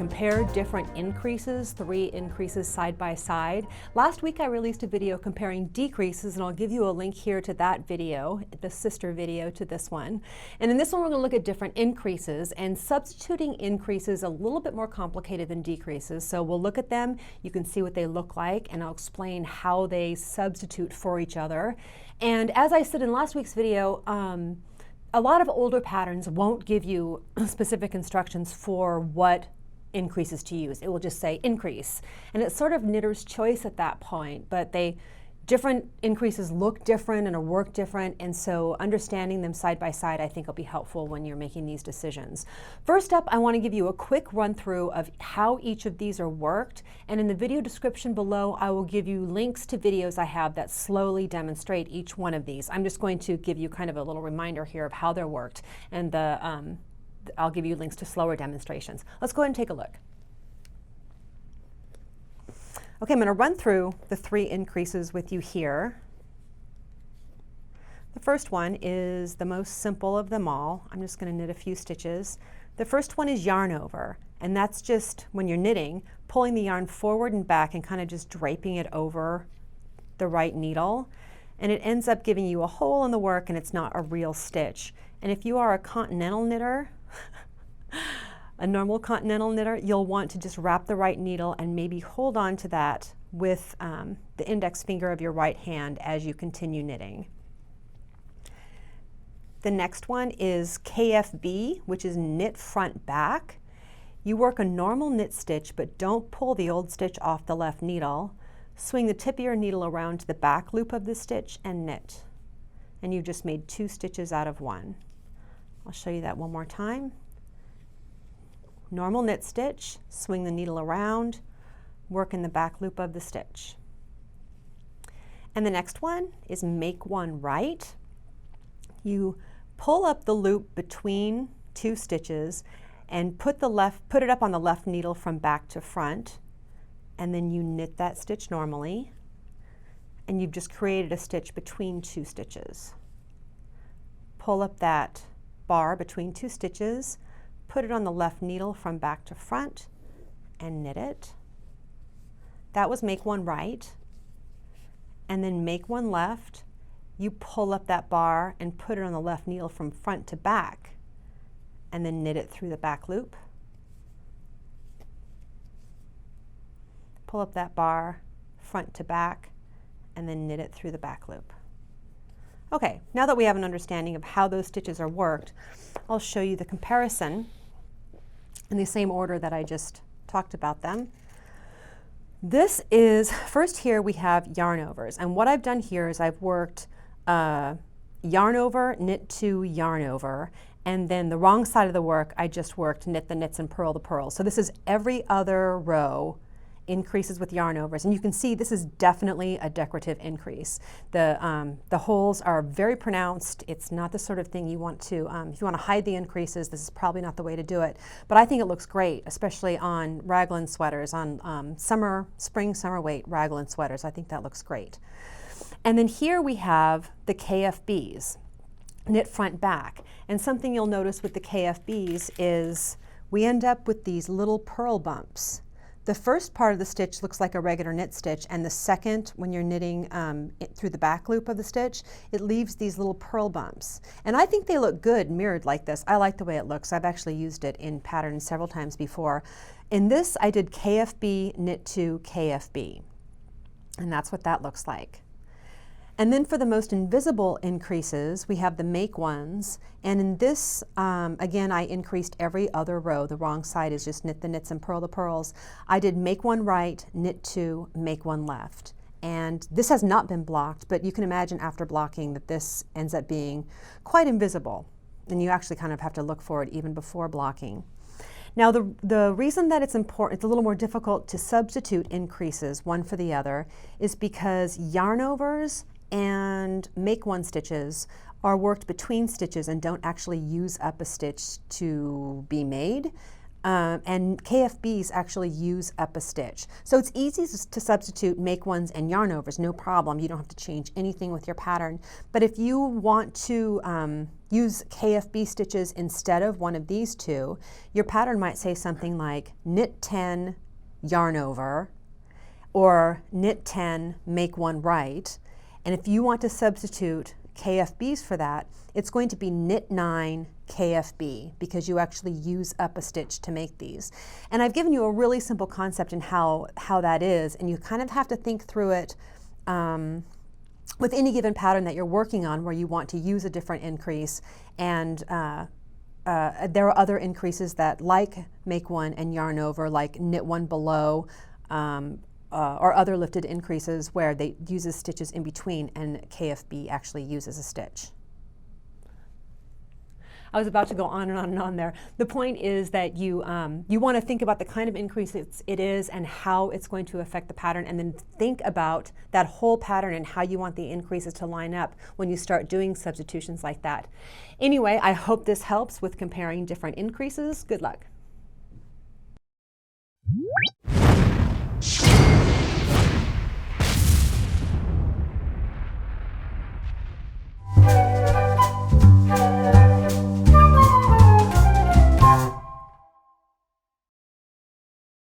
compare different increases, 3 increases side by side. Last week I released a video comparing decreases, and I'll give you a link here to that video, the sister video to this one. And in this one we're going to look at different increases, and substituting increases a little bit more complicated than decreases. So we'll look at them, you can see what they look like, and I'll explain how they substitute for each other. And as I said in last week's video, a lot of older patterns won't give you specific instructions for what increases to use. It will just say increase. And it's sort of knitter's choice at that point, but different increases look different and work different, and so understanding them side by side I think will be helpful when you're making these decisions. First up, I want to give you a quick run through of how each of these are worked, and in the video description below I will give you links to videos I have that slowly demonstrate each one of these. I'm just going to give you kind of a little reminder here of how they're worked, and I'll give you links to slower demonstrations. Let's go ahead and take a look. Okay, I'm going to run through the 3 increases with you here. The first one is the most simple of them all. I'm just going to knit a few stitches. The first one is yarn over, and that's just when you're knitting, pulling the yarn forward and back and kind of just draping it over the right needle. And it ends up giving you a hole in the work, and it's not a real stitch. And if you are a continental knitter, a normal continental knitter, you'll want to just wrap the right needle and maybe hold on to that with the index finger of your right hand as you continue knitting. The next one is KFB, which is knit front back. You work a normal knit stitch, but don't pull the old stitch off the left needle. Swing the tip of your needle around to the back loop of the stitch and knit. And you've just made 2 stitches out of 1. I'll show you that one more time. Normal knit stitch, swing the needle around, work in the back loop of the stitch. And the next one is make one right. You pull up the loop between 2 stitches and put it up on the left needle from back to front, and then you knit that stitch normally, and you've just created a stitch between 2 stitches. Pull up that bar between 2 stitches, put it on the left needle from back to front, and knit it. That was make one right. And then make one left. You pull up that bar and put it on the left needle from front to back, and then knit it through the back loop. Pull up that bar, front to back, and then knit it through the back loop. Okay, now that we have an understanding of how those stitches are worked, I'll show you the comparison in the same order that I just talked about them. This is, first here we have yarn overs, and what I've done here is I've worked yarn over, knit 2, yarn over, and then the wrong side of the work I just worked knit the knits and purl the purls. So this is every other row increases with yarn overs, and you can see this is definitely a decorative increase. The holes are very pronounced. It's not the sort of thing you want to, if you want to hide the increases, this is probably not the way to do it. But I think it looks great, especially on raglan sweaters, on spring, summer weight raglan sweaters. I think that looks great. And then here we have the KFBs, knit front back. And something you'll notice with the KFBs is we end up with these little purl bumps. The first part of the stitch looks like a regular knit stitch, and the second, when you're knitting through the back loop of the stitch, it leaves these little purl bumps. And I think they look good mirrored like this. I like the way it looks. I've actually used it in patterns several times before. In this, I did KFB, knit 2, KFB. And that's what that looks like. And then for the most invisible increases, we have the make ones. And in this, again, I increased every other row. The wrong side is just knit the knits and purl the purls. I did make one right, knit 2, make one left. And this has not been blocked, but you can imagine after blocking that this ends up being quite invisible. And you actually kind of have to look for it even before blocking. Now the reason that it's important, it's a little more difficult to substitute increases one for the other, is because yarn overs and make one stitches are worked between stitches and don't actually use up a stitch to be made. and KFBs actually use up a stitch. So it's easy to substitute make ones and yarn overs, no problem. You don't have to change anything with your pattern. But if you want to use KFB stitches instead of one of these two, your pattern might say something like knit 10, yarn over, or knit 10, make one right. And if you want to substitute KFBs for that, it's going to be knit 9 KFB, because you actually use up a stitch to make these. And I've given you a really simple concept in how that is, and you kind of have to think through it with any given pattern that you're working on where you want to use a different increase. And there are other increases that, like make one and yarn over, like knit one below, or other lifted increases where they uses stitches in between, and KFB actually uses a stitch. I was about to go on and on and on there. The point is that you want to think about the kind of increase it is and how it's going to affect the pattern, and then think about that whole pattern and how you want the increases to line up when you start doing substitutions like that. Anyway, I hope this helps with comparing different increases. Good luck.